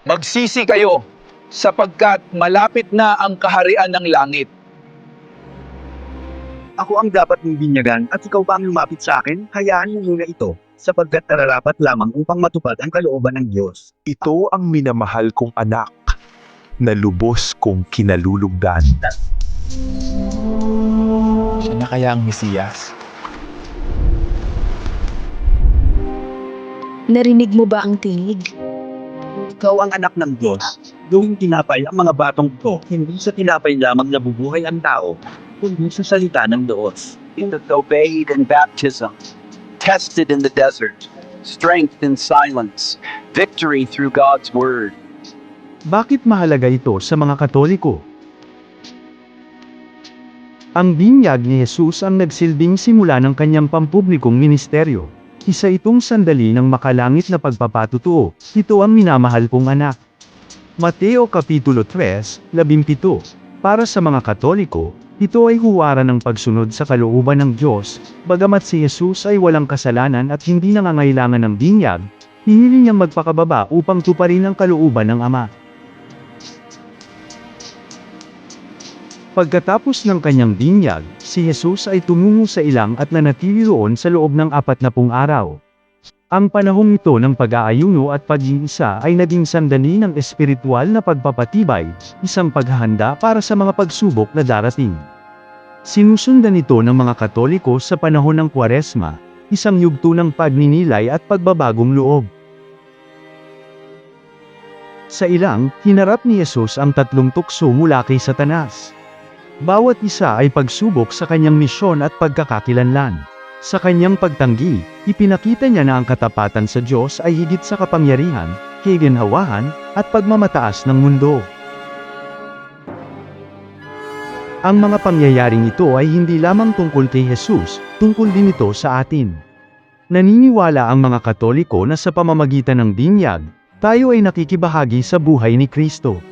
Magsisi kayo, sapagkat malapit na ang kaharian ng langit. Ako ang dapat mong binyagan at ikaw pa ang lumapit sa akin, hayaan mo muna ito, sapagkat nararapat lamang upang matupad ang kalooban ng Diyos. Ito ang minamahal kong anak, na lubos kong kinalulugdan. Siya na kaya ang Mesiyas? Narinig mo ba ang tinig? Ikaw ang anak ng Diyos. Gawing tinapay ang mga batong ito, hindi sa tinapay lamang nabubuhay ang tao, kundi sa salita ng Diyos. Obeyed in baptism, tested in the desert, strength in silence, victory through God's word. Bakit mahalaga ito sa mga Katoliko? Ang binyag ni Jesus ang nagsilbing simula ng kanyang pampublikong ministeryo. Isa itong sandali ng makalangit na pagpapatutuo. Ito ang minamahal kong anak. Mateo Kapitulo 3, 17. Para sa mga Katoliko, ito ay huwaran ng pagsunod sa kalooban ng Diyos. Bagamat si Jesus ay walang kasalanan at hindi nangangailangan ng binyag, hiniling niyang magpakababa upang tuparin ang kalooban ng Ama. Pagkatapos ng kanyang binyag, si Jesus ay tumungo sa ilang at nanatili roon sa loob ng 40 araw. Ang panahong ito ng pag-aayuno at pag-iisa ay naging sandali ng espiritual na pagpapatibay, isang paghahanda para sa mga pagsubok na darating. Sinusundan ito ng mga Katoliko sa panahon ng Kwaresma, isang yugto ng pagninilay at pagbabagong loob. Sa ilang, hinarap ni Jesus ang 3 tukso mula kay Satanas. Bawat isa ay pagsubok sa kanyang misyon at pagkakakilanlan. Sa kanyang pagtanggi, ipinakita niya na ang katapatan sa Diyos ay higit sa kapangyarihan, kaginhawahan, at pagmamataas ng mundo. Ang mga pangyayaring ito ay hindi lamang tungkol kay Jesus, tungkol din ito sa atin. Naniniwala ang mga Katoliko na sa pamamagitan ng binyag, tayo ay nakikibahagi sa buhay ni Kristo.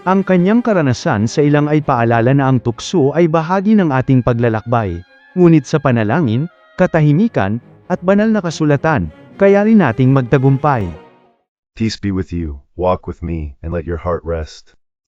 Ang kanyang karanasan sa ilang ay paalala na ang tukso ay bahagi ng ating paglalakbay, ngunit sa panalangin, katahimikan, at banal na kasulatan, kaya rin nating magtagumpay. Peace be with you, walk with me, and let your heart rest.